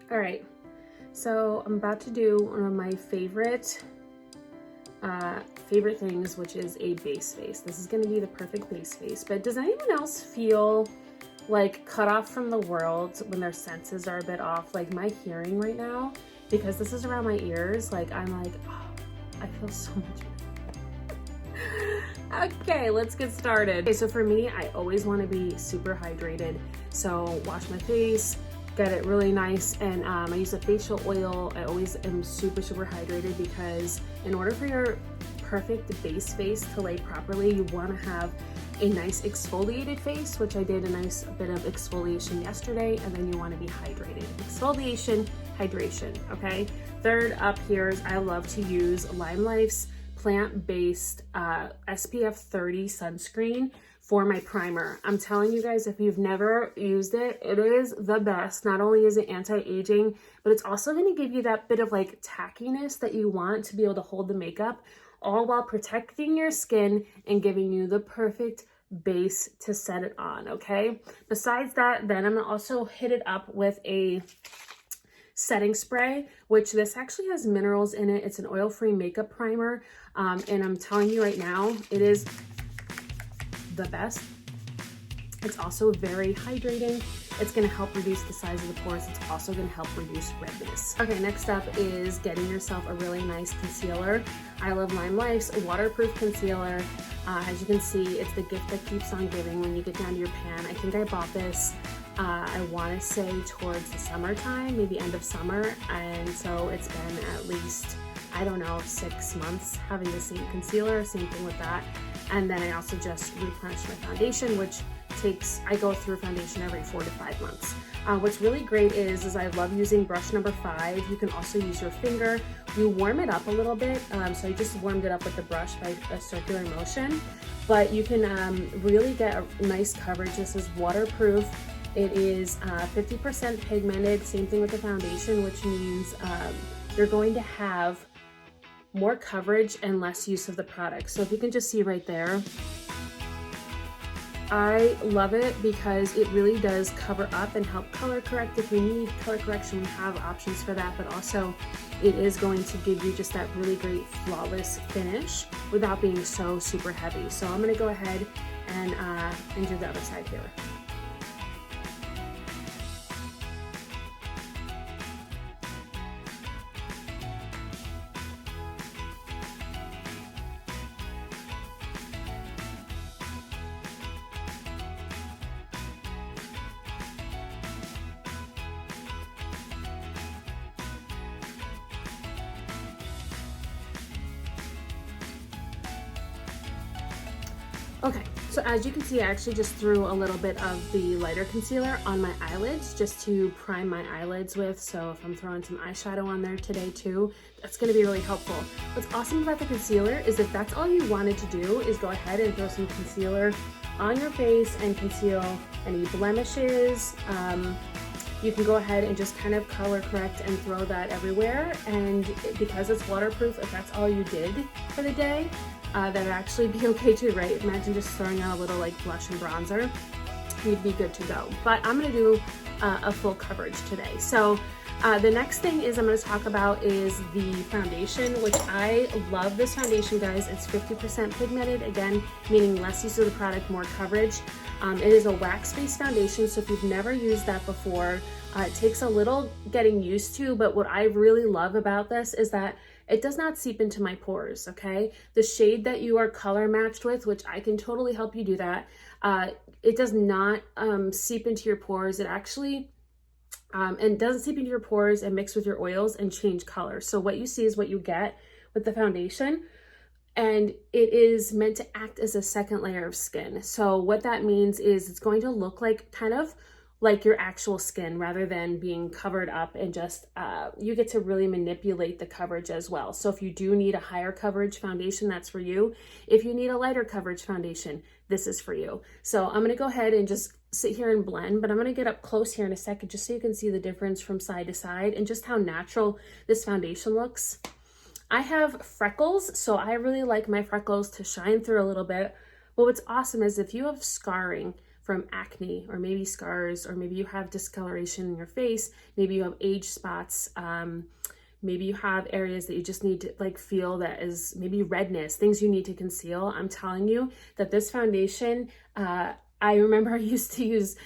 All right, so I'm about to do one of my favorite things, which is a base face. This is gonna be the perfect base face, but does anyone else feel like cut off from the world when their senses are a bit off? Like my hearing right now, because this is around my ears, like I'm like, oh, I feel so much better. Okay, let's get started. Okay, so for me, I always want to be super hydrated. So wash my face, get it really nice, and I use a facial oil. I always am super hydrated because in order for your perfect base face to lay properly, you want to have a nice exfoliated face, which I did a nice bit of exfoliation yesterday, and then you want to be hydrated. Exfoliation, hydration, okay? Third up here is I love to use Lime Life's plant-based SPF 30 sunscreen for my primer. I'm telling you guys, if you've never used it, it is the best. Not only is it anti-aging, but it's also going to give you that bit of like tackiness that you want to be able to hold the makeup, all while protecting your skin and giving you the perfect base to set it on, okay? Besides that, then I'm gonna also hit it up with a setting spray, which this actually has minerals in it. It's an oil-free makeup primer, and I'm telling you right now, it is the best. It's also very hydrating. It's gonna help reduce the size of the pores. It's also gonna help reduce redness. Okay, next up is getting yourself a really nice concealer. I love Lime Life's waterproof concealer. As you can see, it's the gift that keeps on giving when you get down to your pan. I think I bought this, I wanna say towards the summertime, maybe end of summer. And so it's been at least, I don't know, 6 months having the same concealer, same thing with that. And then I also just replenished my foundation, which I go through foundation every 4 to 5 months. What's really great is I love using brush number 5. You can also use your finger. You warm it up a little bit. So I just warmed it up with the brush by a circular motion, but you can really get a nice coverage. This is waterproof. It is 50% pigmented, same thing with the foundation, which means you're going to have more coverage and less use of the product. So if you can just see right there, I love it because it really does cover up and help color correct. If you need color correction, we have options for that, but also it is going to give you just that really great flawless finish without being so super heavy. So I'm gonna go ahead and do the other side here. Okay, so as you can see, I actually just threw a little bit of the lighter concealer on my eyelids just to prime my eyelids with. So if I'm throwing some eyeshadow on there today too, that's gonna be really helpful. What's awesome about the concealer is if that's all you wanted to do is go ahead and throw some concealer on your face and conceal any blemishes. You can go ahead and just kind of color correct and throw that everywhere. And because it's waterproof, if that's all you did for the day, that'd actually be okay too, right? Imagine just throwing out a little like blush and bronzer, you'd be good to go. But I'm gonna do a full coverage today. So the next thing is I'm gonna talk about is the foundation, which I love this foundation, guys. It's 50% pigmented, again, meaning less use of the product, more coverage. It is a wax-based foundation, so if you've never used that before, it takes a little getting used to, but what I really love about this is that it does not seep into my pores, okay? The shade that you are color matched with, which I can totally help you do that, it does not seep into your pores. It actually, and doesn't seep into your pores and mix with your oils and change color. So what you see is what you get with the foundation, and it is meant to act as a second layer of skin. So what that means is it's going to look like kind of like your actual skin rather than being covered up, and just you get to really manipulate the coverage as well. So if you do need a higher coverage foundation, that's for you. If you need a lighter coverage foundation, this is for you. So I'm gonna go ahead and just sit here and blend, but I'm gonna get up close here in a second just so you can see the difference from side to side and just how natural this foundation looks. I have freckles, so I really like my freckles to shine through a little bit. But what's awesome is if you have scarring from acne, or maybe scars, or maybe you have discoloration in your face, maybe you have age spots, maybe you have areas that you just need to like feel that is maybe redness, things you need to conceal. I'm telling you that this foundation, I remember I used to use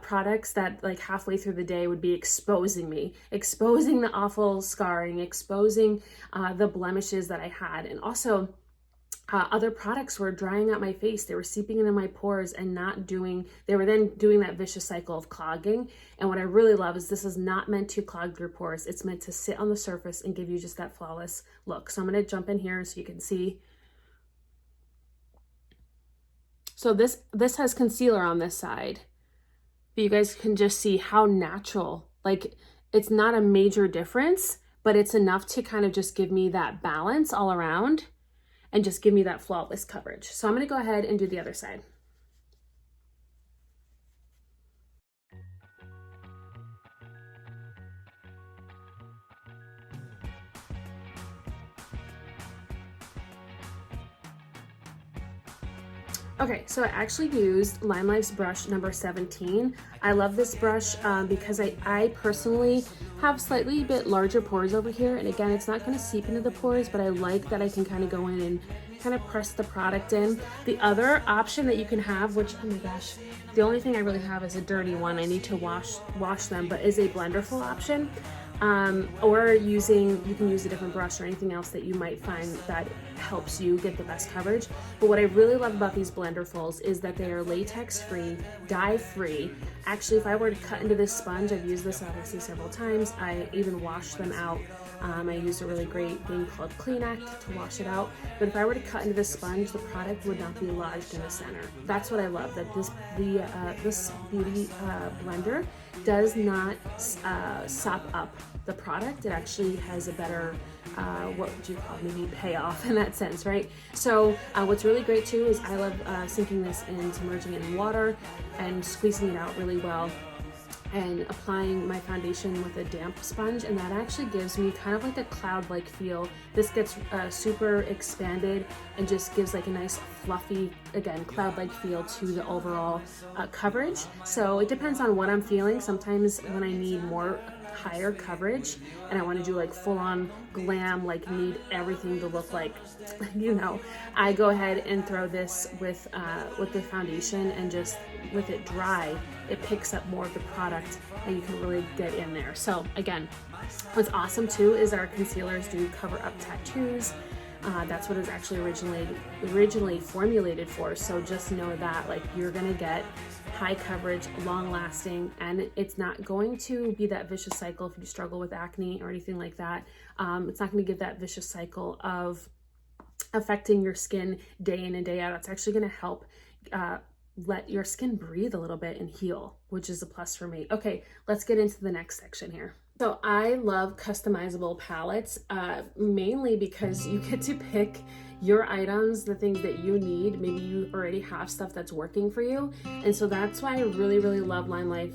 products that like halfway through the day would be exposing me, exposing the awful scarring, exposing the blemishes that I had. And also other products were drying out my face. They were seeping into my pores and they were then doing that vicious cycle of clogging. And what I really love is this is not meant to clog your pores. It's meant to sit on the surface and give you just that flawless look. So I'm going to jump in here so you can see. So this has concealer on this side, but you guys can just see how natural, like it's not a major difference, but it's enough to kind of just give me that balance all around and just give me that flawless coverage. So I'm gonna go ahead and do the other side. Okay, so I actually used Lime Life's brush number 17. I love this brush because I personally have slightly bit larger pores over here. And again, it's not gonna seep into the pores, but I like that I can kind of go in and kind of press the product in. The other option that you can have, which, oh my gosh, the only thing I really have is a dirty one. I need to wash them, but is a blenderful option. Or you can use a different brush or anything else that you might find that helps you get the best coverage. But what I really love about these blenderfuls is that they are latex free, dye free. Actually, if I were to cut into this sponge, I've used this obviously several times. I even washed them out. I used a really great thing called Clean Act to wash it out. But if I were to cut into this sponge, the product would not be lodged in the center. That's what I love, that this beauty blender does not sop up the product. It actually has a better, what would you call it, maybe payoff in that sense, right? So what's really great too is I love sinking this in, submerging it in water and squeezing it out really well, and applying my foundation with a damp sponge, and that actually gives me kind of like a cloud-like feel. This gets super expanded and just gives like a nice fluffy, again, cloud-like feel to the overall coverage. So it depends on what I'm feeling. Sometimes when I need more higher coverage and I want to do like full-on glam, like need everything to look like, you know, I go ahead and throw this with the foundation, and just with it dry, it picks up more of the product and you can really get in there. So again, what's awesome too is our concealers do cover up tattoos. That's what it was actually originally formulated for. So just know that like you're gonna get high coverage, long lasting, and it's not going to be that vicious cycle if you struggle with acne or anything like that. It's not going to give that vicious cycle of affecting your skin day in and day out. It's actually going to help let your skin breathe a little bit and heal, which is a plus for me. Okay, let's get into the next section here. So I love customizable palettes, mainly because you get to pick your items, the things that you need. Maybe you already have stuff that's working for you. And so that's why I really, really love Lime Life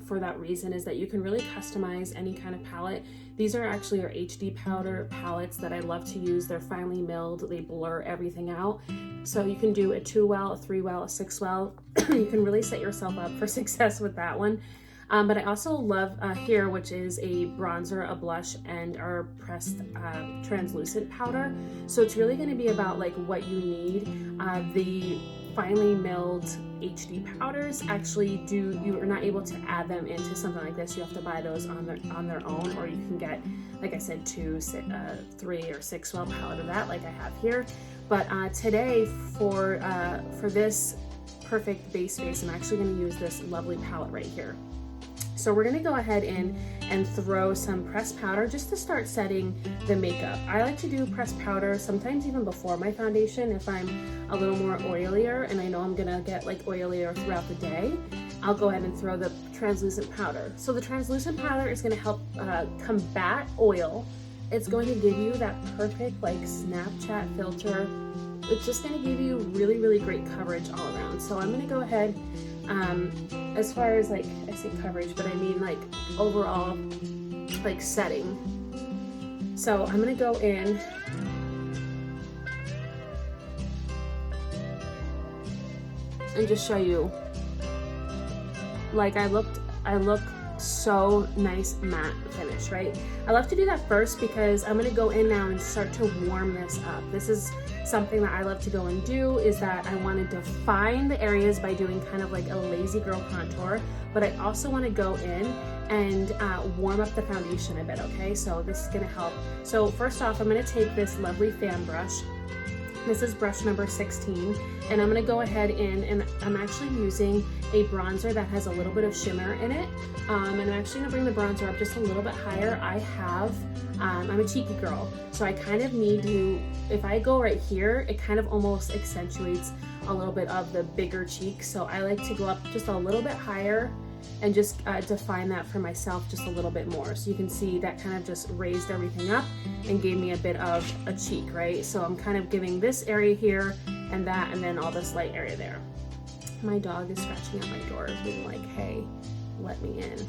for that reason, is that you can really customize any kind of palette. These are actually our HD powder palettes that I love to use. They're finely milled, they blur everything out. So you can do a 2-well, a 3-well, a 6-well. You can really set yourself up for success with that one. But I also love here, which is a bronzer, a blush, and our pressed translucent powder. So it's really going to be about like what you need. The finely milled HD powders actually you are not able to add them into something like this. You have to buy those on their own, or you can get, like I said, 2, 3, or 6-well palette of that, like I have here. But today for this perfect base face, I'm actually going to use this lovely palette right here. So we're gonna go ahead and throw some pressed powder just to start setting the makeup. I like to do pressed powder sometimes even before my foundation if I'm a little more oilier and I know I'm gonna get like oilier throughout the day. I'll go ahead and throw the translucent powder. So the translucent powder is gonna help combat oil. It's going to give you that perfect like Snapchat filter. It's just gonna give you really, really great coverage all around. So I'm gonna go ahead, as far as like, I say coverage, but I mean like overall like setting. So I'm gonna go in and just show you like I look so nice matte finish, right? I love to do that first because I'm gonna go in now and start to warm this up. This is something that I love to go and do, is that I want to define the areas by doing kind of like a lazy girl contour, but I also want to go in and warm up the foundation a bit, okay? So this is gonna help. So first off, I'm gonna take this lovely fan brush. This is brush number 16, and I'm gonna go ahead in, and I'm actually using a bronzer that has a little bit of shimmer in it. And I'm actually gonna bring the bronzer up just a little bit higher. I'm a cheeky girl, so I kind of need to, if I go right here, it kind of almost accentuates a little bit of the bigger cheek. So I like to go up just a little bit higher and just define that for myself just a little bit more. So you can see that kind of just raised everything up and gave me a bit of a cheek, right? So I'm kind of giving this area here and that, and then all this light area there. My dog is scratching at my door being like, hey, let me in.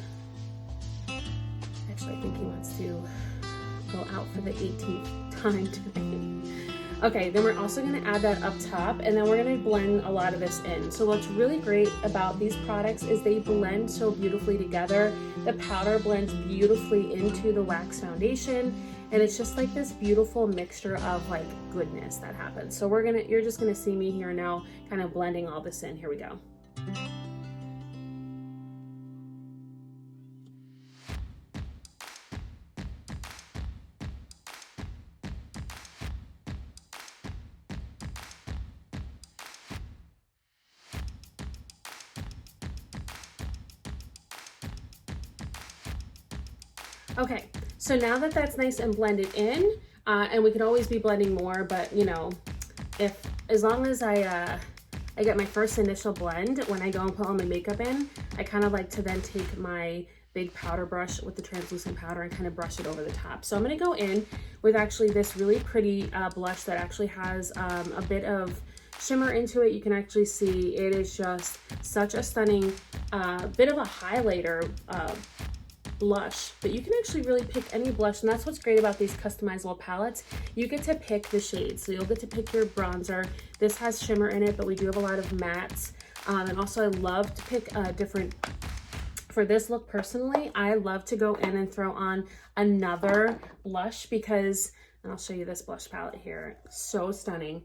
Actually, I think he wants to go out for the 18th time today. Okay, then we're also gonna add that up top, and then we're gonna blend a lot of this in. So what's really great about these products is they blend so beautifully together. The powder blends beautifully into the wax foundation, and it's just like this beautiful mixture of like goodness that happens. So you're just gonna see me here now kind of blending all this in. Here we go. Okay, so now that that's nice and blended in, and we could always be blending more, but you know, as long as I get my first initial blend, when I go and put all my makeup in, I kind of like to then take my big powder brush with the translucent powder and kind of brush it over the top. So I'm gonna go in with actually this really pretty blush that actually has a bit of shimmer into it. You can actually see it is just such a stunning bit of a highlighter blush, but you can actually really pick any blush, and that's what's great about these customizable palettes. You get to pick the shades, so you'll get to pick your bronzer. This has shimmer in it, but we do have a lot of mattes, and also I love to pick different, for this look personally, I love to go in and throw on another blush because, and I'll show you this blush palette here, so stunning.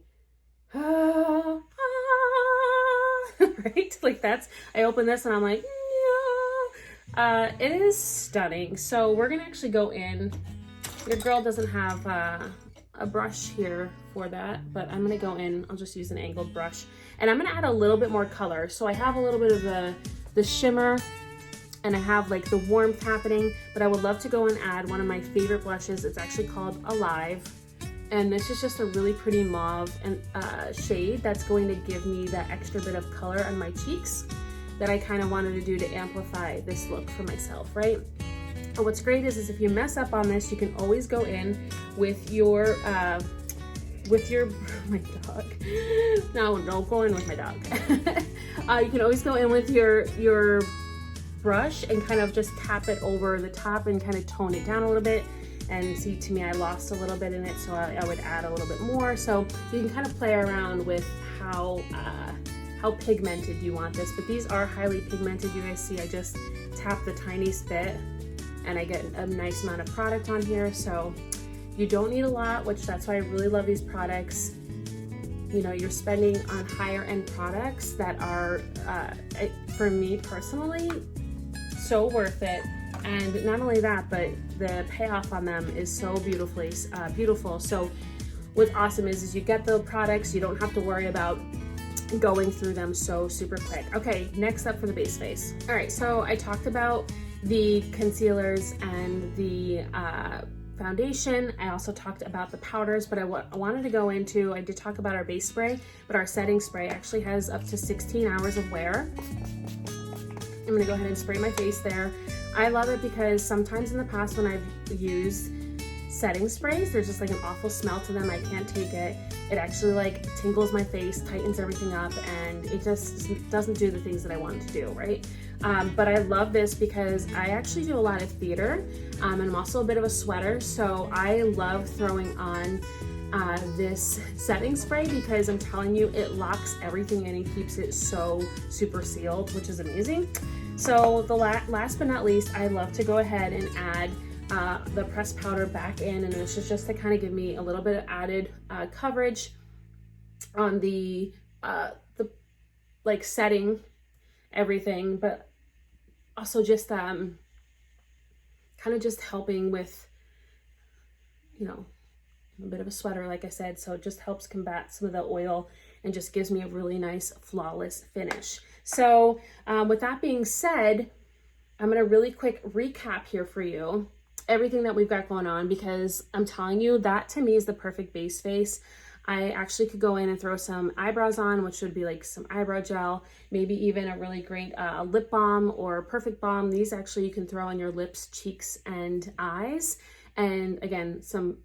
Right, like that's, I open this and I'm like, it is stunning. So we're gonna actually go in. Your girl doesn't have a brush here for that, but I'm gonna go in. I'll just use an angled brush, and I'm gonna add a little bit more color. So I have a little bit of the shimmer, and I have like the warmth happening, but I would love to go and add one of my favorite blushes. It's actually called Alive, and this is just a really pretty mauve and shade that's going to give me that extra bit of color on my cheeks that I kind of wanted to do to amplify this look for myself, right? And what's great is if you mess up on this, you can always go in with your, my dog. No, don't go in with my dog. You can always go in with your brush and kind of just tap it over the top and kind of tone it down a little bit. And see, to me, I lost a little bit in it, so I would add a little bit more. So you can kind of play around with how pigmented you want this, but these are highly pigmented. You guys see I just tap the tiniest bit and I get a nice amount of product on here. So you don't need a lot, which that's why I really love these products. You know, you're spending on higher end products that are, for me personally, so worth it. And not only that, but the payoff on them is so beautiful. So what's awesome is you get the products, you don't have to worry about going through them so super quick. Okay, next up for the base face. All right, so I talked about the concealers and the foundation. I also talked about the powders, but I wanted to go into, I did talk about our base spray, but our setting spray actually has up to 16 hours of wear. I'm gonna go ahead and spray my face there. I love it because sometimes in the past when I've used setting sprays, there's just like an awful smell to them. I can't take it. It actually like tingles my face, tightens everything up, and it just doesn't do the things that I want it to do, right? But I love this because I actually do a lot of theater, and I'm also a bit of a sweater, so I love throwing on this setting spray because I'm telling you, it locks everything in and keeps it so super sealed, which is amazing. So the last but not least, I love to go ahead and add the pressed powder back in, and it's just to kind of give me a little bit of added coverage on the like setting everything, but also just kind of just helping with, you know, a bit of a sweater, like I said, so it just helps combat some of the oil and just gives me a really nice flawless finish. So with that being said, I'm gonna really quick recap here for you everything that we've got going on, because I'm telling you, that to me is the perfect base face. I actually could go in and throw some eyebrows on, which would be like some eyebrow gel, maybe even a really great lip balm or perfect balm. These actually you can throw on your lips, cheeks, and eyes. And again, some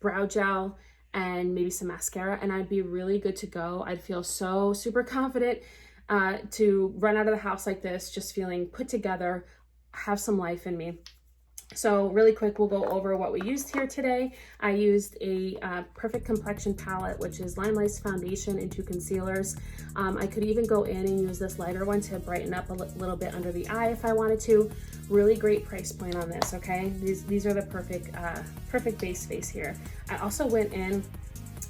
brow gel and maybe some mascara, and I'd be really good to go. I'd feel so super confident to run out of the house like this, just feeling put together, have some life in me. So really quick, we'll go over what we used here today. I used a Perfect Complexion palette, which is Limelight's foundation and 2 concealers. I could even go in and use this lighter one to brighten up a little bit under the eye if I wanted to. Really great price point on this, okay? These are the perfect base face here. I also went in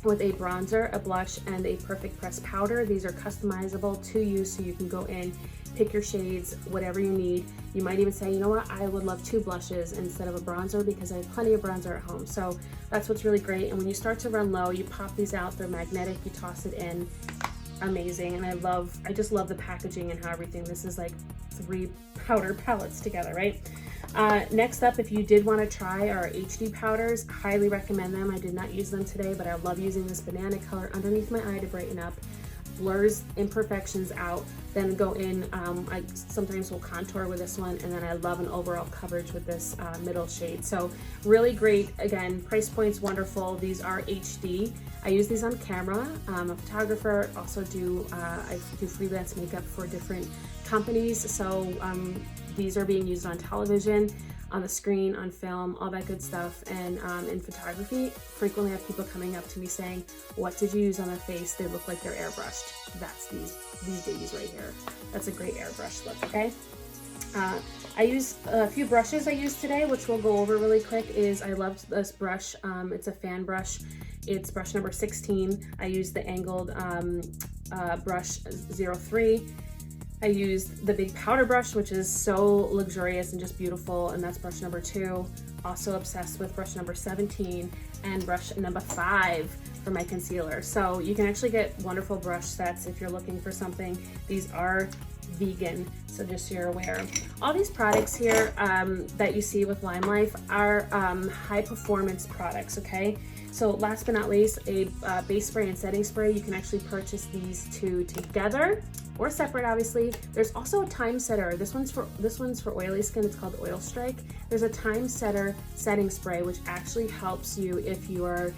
with a bronzer, a blush, and a Perfect Pressed powder. These are customizable to you, so you can go in, pick your shades, whatever you need. You might even say, you know what, I would love 2 blushes instead of a bronzer because I have plenty of bronzer at home. So that's what's really great. And when you start to run low, you pop these out, they're magnetic, you toss it in. Amazing. And I just love the packaging and how everything, this is like 3 powder palettes together, right? Next up, if you did want to try our HD powders, highly recommend them. I did not use them today, but I love using this banana color underneath my eye to brighten up, blurs imperfections out, then go in, I sometimes will contour with this one, and then I love an overall coverage with this middle shade. So really great. Again, price point's wonderful. These are HD. I use these on camera. I'm a photographer, also I do freelance makeup for different companies. So these are being used on television, on the screen, on film, all that good stuff. And in photography, frequently I have people coming up to me saying, what did you use on their face? They look like they're airbrushed. That's these babies right here. That's a great airbrush look, okay? I use a few brushes I used today, which we'll go over really quick. I loved this brush. It's a fan brush. It's brush number 16. I used the angled brush 03. I used the big powder brush, which is so luxurious and just beautiful, and that's brush number 2. Also obsessed with brush number 17 and brush number 5 for my concealer. So you can actually get wonderful brush sets if you're looking for something. These are vegan, so just so you're aware. All these products here that you see with Limelight are high performance products, okay? So last but not least, a base spray and setting spray. You can actually purchase these 2 together or separate, obviously. There's also a time setter. This one's for oily skin. It's called Oil Strike. There's a time setter setting spray, which actually helps you if you are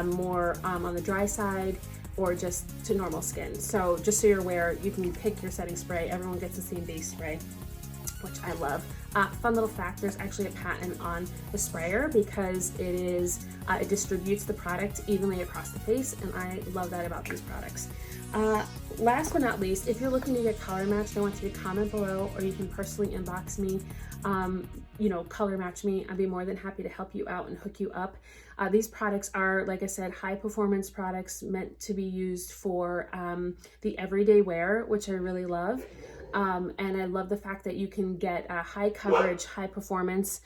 more on the dry side or just to normal skin. So just so you're aware, you can pick your setting spray. Everyone gets the same base spray, which I love. Fun little fact, there's actually a patent on the sprayer because it distributes the product evenly across the face, and I love that about these products. Last but not least, if you're looking to get color matched, I want you to comment below, or you can personally inbox me, color match me. I'd be more than happy to help you out and hook you up. These products are, like I said, high performance products meant to be used for the everyday wear, which I really love. And I love the fact that you can get high coverage, high performance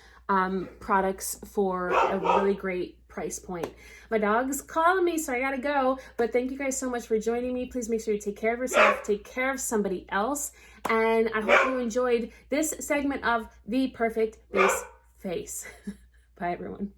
products for a really great price point. My dog's calling me, so I gotta go. But thank you guys so much for joining me. Please make sure you take care of yourself, take care of somebody else. And I hope you enjoyed this segment of The Perfect Base Face. Bye, everyone.